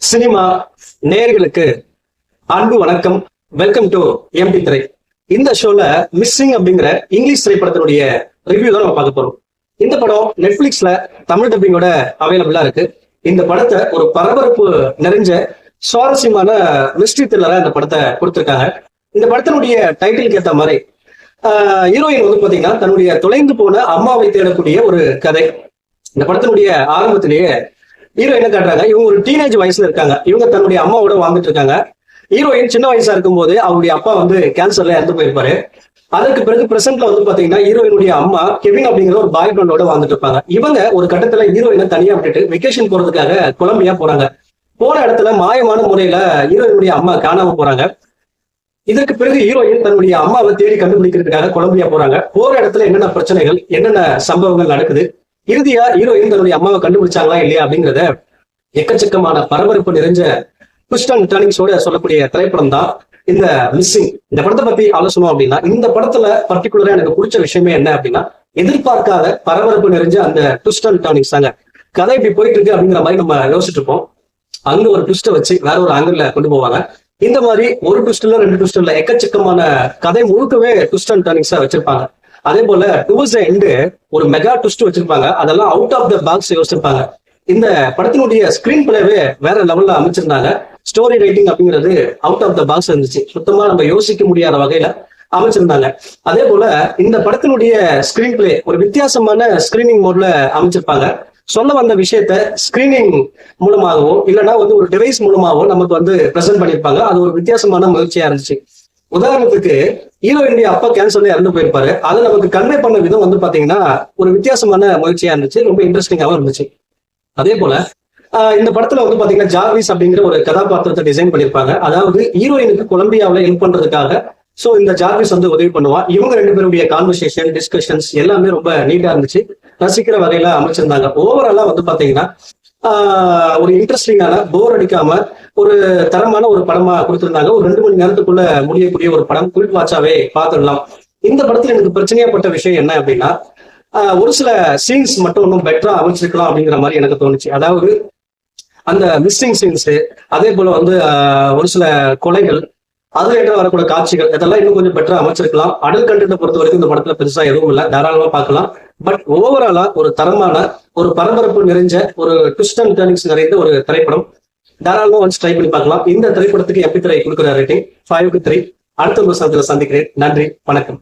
Cinema நேயர்களுக்கு அன்பு வணக்கம். வெல்கம் டு எம்டி திரை. இந்த ஷோல மிஸ்ஸிங் அப்படிங்கிற இங்கிலீஷ் திரைப்படத்தினுடைய ரிவ்யூ தான் நம்ம பார்க்க போறோம். இந்த படம் நெட்ஃபிளிக்ஸ்ல தமிழ் டப்பிங்கோட அவைலபிளா இருக்கு. இந்த படத்தை ஒரு பரபரப்பு நிறைஞ்ச சுவாரஸ்யமான மிஸ்ட்ரி த்ரில்லரா இந்த படத்தை கொடுத்திருக்காங்க. இந்த படத்தினுடைய டைட்டிலுக்கு ஏற்ற மாதிரி ஹீரோயின் வந்து பாத்தீங்கன்னா தன்னுடைய தொலைந்து போன அம்மாவை தேடக்கூடிய ஒரு கதை. இந்த படத்தினுடைய ஆரம்பத்திலேயே ஹீரோ என்ன காட்டுறாங்க, இவங்க ஒரு டீனேஜ் வயசுல இருக்காங்க. இவங்க தன்னுடைய அம்மாவோட வாழ்ந்துட்டு இருக்காங்க. ஹீரோயின் சின்ன வயசா இருக்கும் போது அவருடைய அப்பா வந்து கேன்சர்ல இறந்து போயிருப்பாரு. அதற்கு பிறகு பிரசன்ட்ல வந்து பாத்தீங்கன்னா ஹீரோயினுடைய அம்மா கெவின் அப்படிங்கிற ஒரு பாய் ஃப்ரெண்டோட வாழ்ந்துட்டு இருப்பாங்க. இவங்க ஒரு கட்டத்துல ஹீரோயினை தனியா விட்டுட்டு வெக்கேஷன் போறதுக்காக கொலம்பியா போறாங்க. போற இடத்துல மாயமான முறையில ஹீரோயினுடைய அம்மா காணாம போறாங்க. இதற்கு பிறகு ஹீரோயின் தன்னுடைய அம்மாவை தேடி கண்டுபிடிக்கிறதுக்காக கொலம்பியா போறாங்க. போற இடத்துல என்னென்ன பிரச்சனைகள், என்னென்ன சம்பவங்கள் நடக்குது, இறுதியா ஹீரோயின் தன்னுடைய அம்மாவை கண்டுபிடிச்சாங்களா இல்லையா அப்படிங்கிறத எக்கச்சக்கமான பரபரப்பு நிறைஞ்ச ட்விஸ்ட் அண்ட் டர்னிங்ஸோட சொல்லக்கூடிய திரைப்படம் தான் இந்த மிஸ்ஸிங். இந்த படத்தை பத்தி ஆலோசனை அப்படின்னா, இந்த படத்துல பர்டிகுலரா எனக்கு பிடிச்ச விஷயமே என்ன அப்படின்னா, எதிர்பார்க்காத பரபரப்பு நிறைஞ்ச அந்த ட்விஸ்ட் அண்ட் டர்னிங்ஸ் தாங்க. கதை இப்படி போயிட்டு இருக்கு அப்படிங்கிற மாதிரி நம்ம யோசிச்சுட்டு இருப்போம். அங்க ஒரு ட்விஸ்ட்டை வச்சு வேற ஒரு ஆங்கிள் கொண்டு போவாங்க. இந்த மாதிரி ஒரு ட்விஸ்ட் இல்ல, ரெண்டு ட்விஸ்ட் இல்ல, எக்கச்சக்கமான கதை முழுக்கவே ட்விஸ்ட் அண்ட் டர்னிங்ஸா வச்சிருப்பாங்க. அதே போல டுவர்ட்ஸ் தி எண்ட் ஒரு மெகா ட்விஸ்ட் வச்சிருப்பாங்க. அதெல்லாம் அவுட் ஆஃப் த பாக்ஸ் யோசிச்சிருப்பாங்க. இந்த படத்தினுடைய ஸ்கிரீன் பிளேவே வேற லெவல்ல அமைச்சிருந்தாங்க. ஸ்டோரி ரைட்டிங் அப்படிங்கிறது அவுட் ஆஃப் த பாக்ஸ் இருந்துச்சு. சுத்தமா நம்ம யோசிக்க முடியாத வகையில அமைச்சிருந்தாங்க. அதே போல இந்த படத்தினுடைய ஸ்கிரீன் பிளே ஒரு வித்தியாசமான ஸ்கிரீனிங் மோட்ல அமைச்சிருப்பாங்க. சொல்ல வந்த விஷயத்த ஸ்கிரீனிங் மூலமாகவோ இல்லைன்னா வந்து ஒரு டிவைஸ் மூலமாகவோ நமக்கு வந்து பிரசன்ட் பண்ணியிருப்பாங்க. அது ஒரு வித்தியாசமான முயற்சியா இருந்துச்சு. உதாரணத்துக்கு ஹீரோயினுடைய அப்பா கேன்சர்ல இறந்து போயிருப்பாரு. அதை நமக்கு கன்வே பண்ண விதம் வந்து பாத்தீங்கன்னா ஒரு வித்தியாசமான முயற்சியா இருந்துச்சு. ரொம்ப இன்ட்ரெஸ்டிங்காவும் இருந்துச்சு. அதே போல இந்த படத்துல வந்து பாத்தீங்கன்னா ஜார்விஸ் அப்படிங்கிற ஒரு கதாபாத்திரத்தை டிசைன் பண்ணிருப்பாங்க. அதாவது ஹீரோயினுக்கு கொலம்பியாவில ஹெல்ப் பண்றதுக்காக சோ இந்த ஜார்விஸ் வந்து உதவி பண்ணுவா. இவங்க ரெண்டு பேருடைய கான்வர்சேஷன், டிஸ்கஷன்ஸ் எல்லாமே ரொம்ப நீட்டா இருந்துச்சு. ரசிக்கிற வகையில அமைச்சிருந்தாங்க. ஓவராலா வந்து பாத்தீங்கன்னா ஒரு இன்ட்ரெஸ்டிங்கான, போர் அடிக்காம ஒரு தரமான ஒரு படமா கொடுத்திருந்தாங்க. ஒரு 2 மணி நேரத்துக்குள்ள முடியக்கூடிய ஒரு படம். குயிக் வாட்சாவே பார்த்துடலாம். இந்த படத்துல எனக்கு பிரச்சனையாப்பட்ட விஷயம் என்ன அப்படின்னா, ஒரு சில சீன்ஸ் மட்டும் இன்னும் பெட்டரா அமைச்சிருக்கலாம் அப்படிங்கிற மாதிரி எனக்கு தோணுச்சு. அதாவது அந்த மிஸ்ஸிங் சீன்ஸ், அதே போல வந்து ஒரு சில கொலைகள், அதுல வரக்கூடிய காட்சிகள், இதெல்லாம் இன்னும் கொஞ்சம் பெட்டரா அமைச்சிருக்கலாம். அடல் கண்டென்ட்டை பொறுத்த வரைக்கும் இந்த படத்துல பெருசா எதுவும் இல்லை, தாராளமா பார்க்கலாம். பட் ஓவராலா ஒரு தரமான, ஒரு பரபரப்பு நிறைஞ்ச, ஒரு ட்விஸ்ட் அண்ட் டர்னிங்ஸ் நிறைந்த ஒரு திரைப்படம். தாராளமா வந்து ட்ரை பண்ணி பார்க்கலாம். இந்த திரைப்படத்துக்கு எம்பி திரை கொடுக்குற ரேட்டிங் 5க்கு 3. அடுத்த ஒரு சந்திக்கிறேன். நன்றி, வணக்கம்.